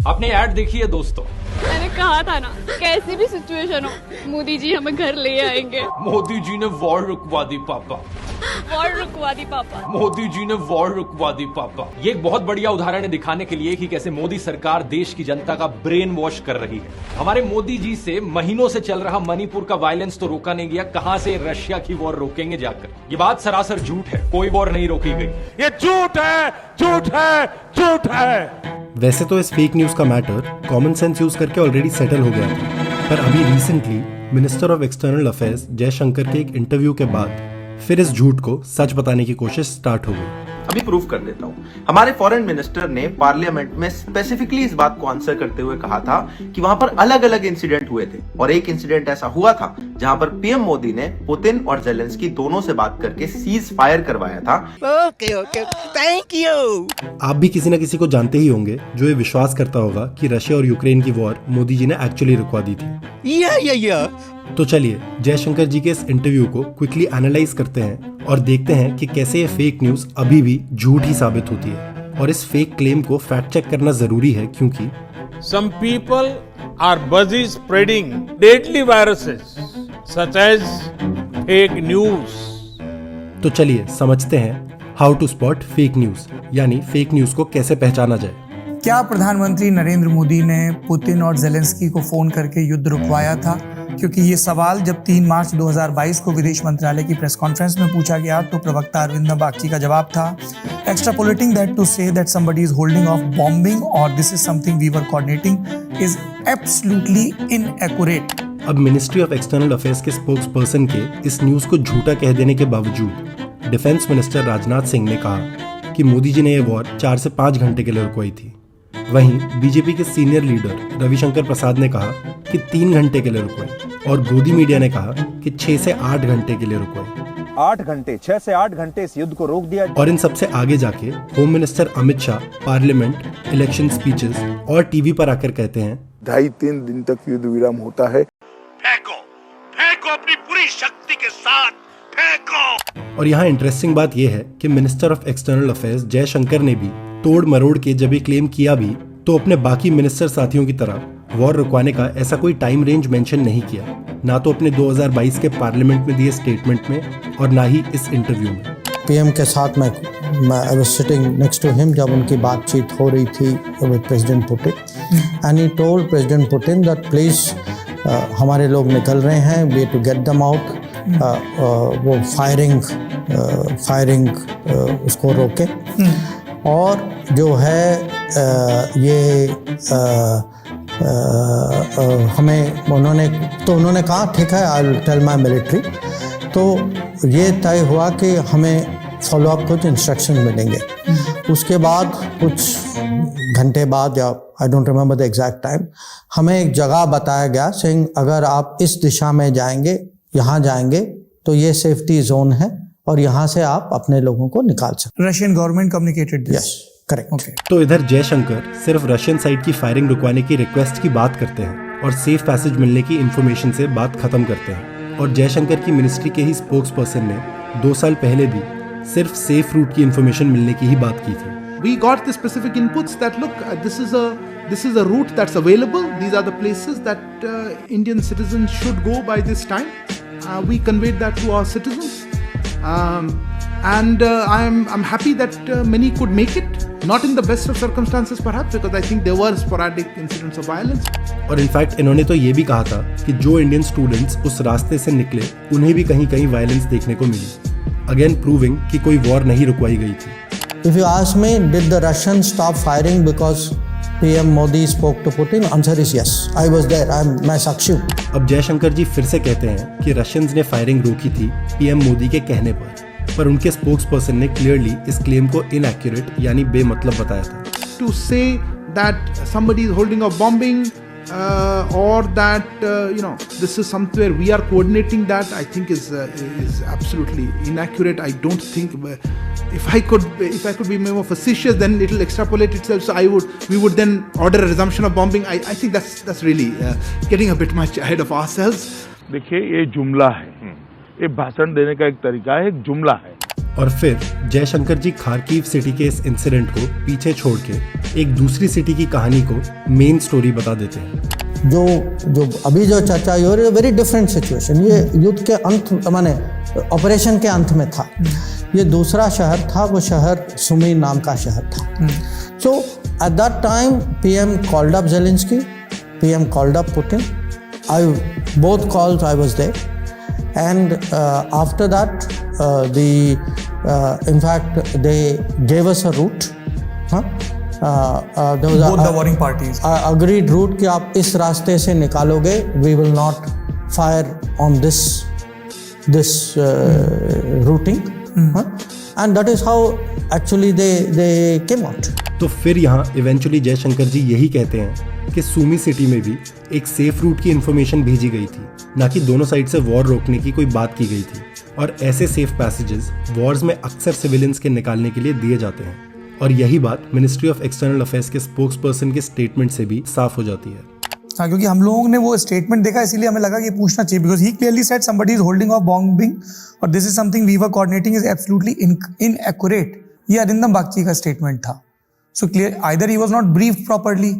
आपने ऐड देखी है दोस्तों? मैंने कहा था ना, कैसी भी सिचुएशन हो मोदी जी हमें घर ले आएंगे। मोदी जी ने वॉर रुकवा दी पापा। वॉर रुकवा दी पापा। मोदी जी ने वॉर रुकवा दी पापा। ये एक बहुत बढ़िया उदाहरण है दिखाने के लिए कि कैसे मोदी सरकार देश की जनता का ब्रेन वॉश कर रही है। हमारे मोदी जी से महीनों से चल रहा मणिपुर का वायलेंस तो रोका नहीं गया, कहां से रशिया की वॉर रोकेंगे जाकर। ये बात सरासर झूठ है, कोई वॉर नहीं रोकी गई। ये झूठ है, झूठ है, झूठ है। वैसे तो इस फेक न्यूज का मैटर कॉमन सेंस यूज करके ऑलरेडी सेटल हो गया था, पर अभी recently minister of external affairs Jaishankar के एक इंटरव्यू के बाद फिर इस झूठ को सच बताने की कोशिश स्टार्ट हो गई। अभी प्रूफ कर देता हूं। हमारे फॉरेन मिनिस्टर ने पार्लियामेंट में स्पेसिफिकली इस बात को आंसर करते हुए कहा था कि वहां पर अलग अलग इंसिडेंट हुए थे और एक इंसिडेंट ऐसा हुआ था जहां पर पीएम मोदी ने पुतिन और जेलेंस्की दोनों से बात करके सीज फायर करवाया था। Okay, thank you. आप भी किसी न किसी को जानते ही होंगे जो ये विश्वास करता होगा कि रशिया और यूक्रेन की वॉर मोदी जी ने एक्चुअली रुकवा दी थी। या तो चलिए जयशंकर जी के इस इंटरव्यू को क्विकली एनालाइज करते हैं और देखते हैं कि कैसे ये फेक न्यूज अभी भी झूठ ही साबित होती है। और इस फेक क्लेम को फैक्ट चेक करना जरूरी है क्योंकि Some people are busy spreading deadly viruses such as fake news. तो चलिए समझते हैं how to spot fake news, यानी फेक न्यूज को कैसे पहचाना जाए। क्या प्रधानमंत्री नरेंद्र मोदी ने पुतिन और जेलेंस्की को फोन करके युद्ध रुकवाया था? क्योंकि ये सवाल जब 3 मार्च 2022 को विदेश मंत्रालय की प्रेस कॉन्फ्रेंस में पूछा गया तो प्रवक्ता अरविंद बागची का जवाब था, extrapolating that to say that somebody is holding off bombing और this is something we were coordinating is absolutely inaccurate. अब ministry of external affairs spokesperson पर्सन के इस न्यूज को झूठा कह देने के बावजूद डिफेंस मिनिस्टर राजनाथ सिंह ने कहा कि मोदी जी ने यह वॉर 4 से 5 घंटे के लिए रुकवाई थी। वहीं बीजेपी के सीनियर लीडर रविशंकर प्रसाद ने कहा कि 3 घंटे के लिए रुकवाई और गोदी मीडिया ने कहा कि 6 से 8 घंटे के लिए रुकवाई। 8 घंटे, 6 से 8 घंटे इस युद्ध को रोक दिया। और इन सबसे आगे जाके home minister Amit Shah parliament, election speeches और टीवी पर आकर कहते हैं 2.5-3 दिन तक युद्ध विराम होता है। फेंको, फेंको अपनी पूरी शक्ति के साथ फेंको। और यहाँ इंटरेस्टिंग बात यह है कि minister of external affairs Jaishankar ने भी तोड़ मरोड़ के जब ये क्लेम किया भी तो अपने बाकी मिनिस्टर साथियों की तरह वॉर रुकवाने का ऐसा कोई टाइम रेंज मेंशन नहीं किया, ना तो अपने 2022 के पार्लियामेंट में दिए स्टेटमेंट में और ना ही इस इंटरव्यू में। पीएम के साथ मैं I was sitting next to him जब उनकी बातचीत हो रही थी with president Putin and he told president Putin that please हमारे लोग निकल रहे हैं, way to get them out. वो फायरिंग उसको रोके और जो है हमें उन्होंने कहा ठीक है I will tell my military. तो ये तय हुआ कि हमें फॉलो अप कुछ इंस्ट्रक्शन मिलेंगे। उसके बाद कुछ घंटे बाद या I don't remember the exact time हमें एक जगह बताया गया सेइंग अगर आप इस दिशा में जाएंगे, यहाँ जाएंगे तो ये सेफ्टी जोन है और यहाँ से आप अपने लोगों को निकाल सकते। Russian government communicated this. Yes correct. तो इधर जयशंकर सिर्फ रशियन साइड की फायरिंग रुकवाने की रिक्वेस्ट की बात करते हैं और सेफ पैसेज मिलने की इंफॉर्मेशन से बात खत्म करते हैं। और जयशंकर की मिनिस्ट्री के ही स्पोक्स पर्सन ने 2 साल पहले भी सिर्फ सेफ रूट की इंफॉर्मेशन मिलने की ही बात की थी। We got the specific inputs that look, this is a route that's available. These are the places that Indian citizens should go by this time. We conveyed that to our citizens, and I'm happy that many could make it. Not in the best of circumstances perhaps, because I think there were sporadic incidents of violence. और in fact इन्होंने तो ये भी कहा था कि जो Indian students उस रास्ते से निकले उन्हें भी कहीं कहीं वायलेंस देखने को मिली, अगेन प्रूविंग कि कोई वॉर नहीं रुकवाई गई थी। If you ask me, did the Russians stop firing because PM Modi spoke to Putin? Answer is yes. I was there. मैं साक्षी हूँ। अब जयशंकर जी फिर से कहते हैं कि रशियंस ने फायरिंग रोकी थी पीएम मोदी के कहने पर उनके स्पोक्स पर्सन ने क्लियरली इस क्लेम को इनएक्यूरेट यानी बेमतलब बताया था। To say that somebody is holding off bombing or that this is somewhere we are coordinating that, I think is absolutely inaccurate. I don't think if I could be more facetious, then it will extrapolate itself. So we would then order a resumption of bombing. I think that's really getting a bit much ahead of ourselves. देखिए ये जुमला है, ये भाषण देने का एक तरीका है, एक जुमला है। और फिर जयशंकर जी खारकीव सिटी के इस इंसिडेंट को पीछे छोड़ के एक दूसरी सिटी की कहानी को मेन स्टोरी बता देते हैं। जो अभी जो चर्चा हो रही है वेरी डिफरेंट सिचुएशन। ये युद्ध के अंत माने ऑपरेशन के अंत में था। ये दूसरा शहर था, वो शहर सुमी नाम का शहर था। So at that time PM called up Zelensky, PM called up Putin. Both calls I was there and after that in fact they gave us a route. There was both the warring parties agreed route कि आप इस रास्ते से निकालोगे, we will not fire on this routing. And that is how actually they came out. तो फिर यहाँ eventually Jaishankar जी यही कहते हैं कि सुमी सिटी में भी एक सेफ रूट की इंफॉर्मेशन भेजी गई थी, ना कि दोनों साइड से वॉर रोकने की कोई बात की गई थी। और ऐसे सेफ पैसेजेस वॉर्स में अक्सर सिविलियंस के निकालने के लिए दिए जाते हैं। और यही बात ministry of external affairs spokesperson पर्सन के स्टेटमेंट से भी साफ हो जाती है। हाँ, क्योंकि हम लोगों ने वो स्टेटमेंट देखा, इसीलिए हमें लगा कि पूछना चाहिए, because he clearly said somebody is holding off bombing और this is something we were coordinating is absolutely inaccurate. ये अरिंदम बागची का स्टेटमेंट था। So clear either he was not brief properly.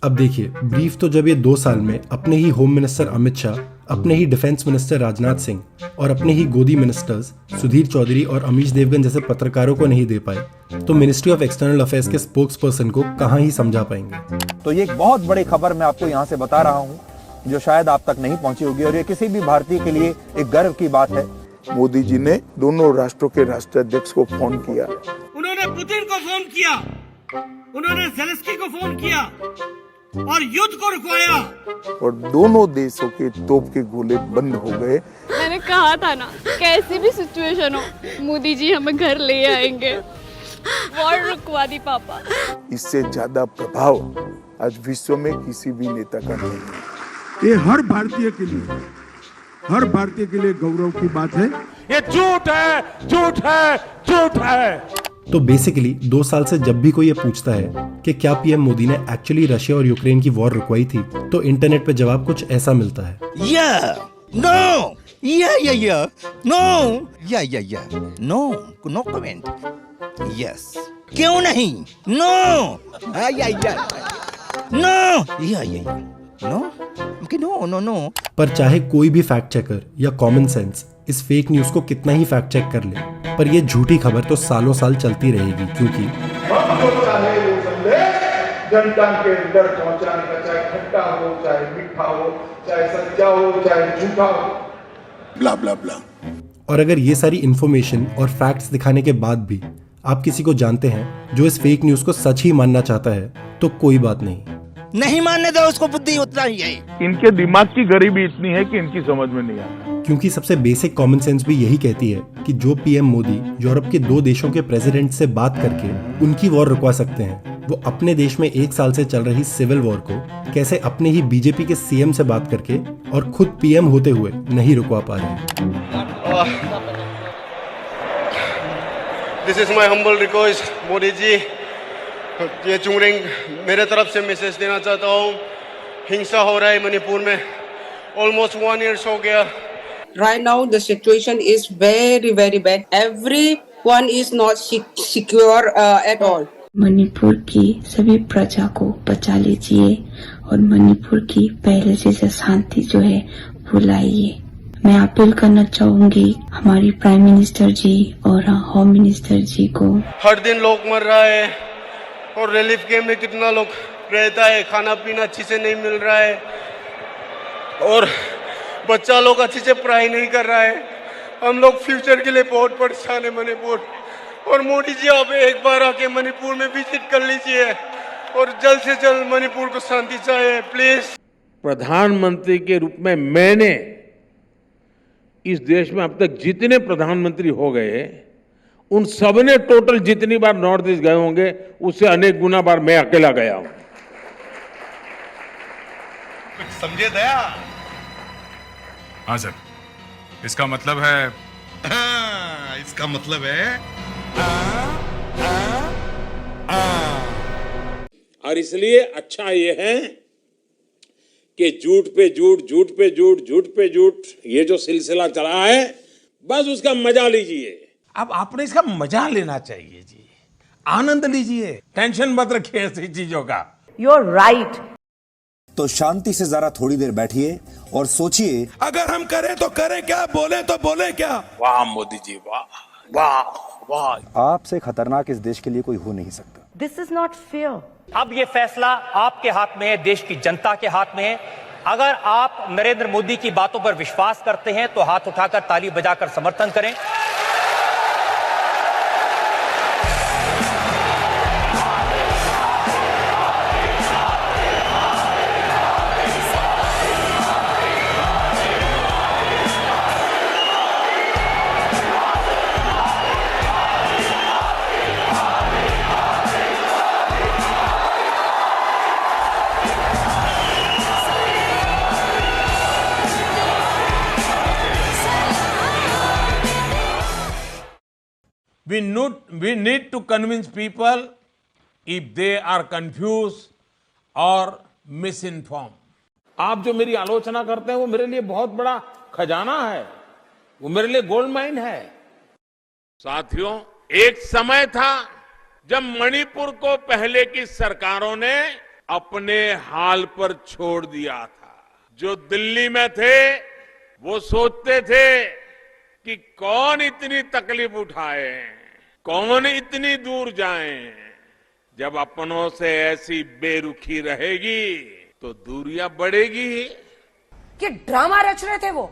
अब देखिए, ब्रीफ तो जब ये 2 साल में अपने ही होम मिनिस्टर अमित शाह, अपने ही डिफेंस मिनिस्टर राजनाथ सिंह और अपने ही गोदी मिनिस्टर्स सुधीर चौधरी और अमीश देवगन जैसे पत्रकारों को नहीं दे पाए, तो ministry of external affairs spokesperson person को कहां ही समझा पाएंगे। तो ये एक बहुत बड़ी खबर मैं आपको यहाँ से बता रहा हूँ, जो शायद आप तक नहीं पहुंची होगी, और ये किसी भी भारतीय के लिए एक गर्व की बात है। मोदी जी ने दोनों राष्ट्रों के राष्ट्राध्यक्ष को फोन किया, उन्होंने पुतिन को फोन किया, उन्होंने ज़ेलेंस्की को फोन किया और युद्ध को रुकवाया, और दोनों देशों के तोप के गोले बंद हो गए। मैंने कहा था ना, कैसी भी सिचुएशन हो मोदी जी हमें घर ले आएंगे। वॉर रुकवा दी पापा। इससे ज्यादा प्रभाव आज विश्व में किसी भी नेता का नहीं है। ये हर भारतीय के लिए गौरव की बात है। ये झूठ है, झूठ है, झूठ है। तो बेसिकली 2 साल से जब भी कोई ये पूछता है कि क्या पीएम मोदी ने एक्चुअली रशिया और यूक्रेन की वॉर रुकवाई थी, तो इंटरनेट पे जवाब कुछ ऐसा मिलता है। No comment. यस, क्यों नहीं? No, no. पर चाहे कोई भी फैक्ट चेकर या कॉमन सेंस इस फेक न्यूज को कितना ही फैक्ट चेक कर ले, पर ये झूठी खबर तो सालों साल चलती रहेगी, क्योंकि जनता के अंदर पहुंचाने का, चाहे खट्टा हो, चाहे मीठा हो, चाहे सच्चा हो, चाहे झूठा हो, ब्ला ब्ला ब्ला। और अगर ये सारी इन्फॉर्मेशन और फैक्ट्स दिखाने के बाद भी आप किसी को जानते हैं जो इस फेक न्यूज को सच ही मानना चाहता है, तो कोई बात नहीं मानने दो उसको, बुद्धि उतना ही है। इनके दिमाग की गरीबी इतनी है कि इनकी समझ में नहीं आता। क्योंकि सबसे बेसिक कॉमन सेंस भी यही कहती है कि जो पीएम मोदी यूरोप के 2 देशों के प्रेसिडेंट से बात करके उनकी वॉर रुकवा सकते हैं, वो अपने देश में 1 साल से चल रही सिविल वॉर को कैसे अपने ही बीजेपी के सीएम से बात करके और खुद पीएम होते हुए नहीं रुकवा पा रहे। This is my humble request, Modi ji, ये चुंगरिंग मेरे तरफ से मैसेज देना चाहता हूँ। हिंसा हो रहा है मणिपुर में, ऑलमोस्ट 1 ईयर हो गया। Right now the situation is very very bad. Everyone is not secure at all. Manipur की सभी प्रजा को बचा लीजिए और मणिपुर की पहले जैसे शांति जो है वो लाइए। मैं अपील करना चाहूंगी हमारी प्राइम मिनिस्टर जी और होम मिनिस्टर जी को। हर दिन लोग मर रहा है और रिलीफ कैंप में कितना लोग रहता है, खाना पीना अच्छे से नहीं मिल रहा है और बच्चा लोग अच्छे से पढ़ाई नहीं कर रहा है। हम लोग फ्यूचर के लिए बहुत परेशान है मणिपुर। और मोदी जी आप एक बार आके मणिपुर में विजिट कर लीजिए और जल्द से जल्द मणिपुर को शांति चाहिए, प्लीज। प्रधानमंत्री के रूप में मैंने इस देश में अब तक जितने प्रधानमंत्री हो गए उन सबने टोटल जितनी बार नॉर्थ ईस्ट गए होंगे उससे अनेक गुना बार मैं अकेला गया हूं। समझे दया? हाँ सर, इसका मतलब है इसका मतलब है और इसलिए अच्छा ये है कि झूठ पे झूठ, झूठ पे झूठ, झूठ पे झूठ, ये जो सिलसिला चला है बस उसका मजा लीजिए। अब आपने इसका मजा लेना चाहिए जी, आनंद लीजिए, टेंशन मत रखिए ऐसी चीजों का। You are right. तो शांति से जरा थोड़ी देर बैठिए और सोचिए, अगर हम करें तो करें क्या, बोले तो बोले क्या। वाह मोदी जी, वाह वाह वाह। आपसे खतरनाक इस देश के लिए कोई हो नहीं सकता। This is not fair. अब ये फैसला आपके हाथ में है, देश की जनता के हाथ में है। अगर आप नरेंद्र मोदी की बातों पर विश्वास करते हैं तो हाथ उठाकर ताली बजाकर समर्थन करें। We need to convince people if they are confused or misinformed. आप जो मेरी आलोचना करते हैं वो मेरे लिए बहुत बड़ा खजाना है, वो मेरे लिए गोल्ड माइन है। साथियों, एक समय था जब मणिपुर को पहले की सरकारों ने अपने हाल पर छोड़ दिया था। जो दिल्ली में थे वो सोचते थे कि कौन इतनी तकलीफ उठाए, कौन इतनी दूर जाए। जब अपनों से ऐसी बेरुखी रहेगी तो दूरियां बढ़ेगी। कि ड्रामा रच रहे थे वो।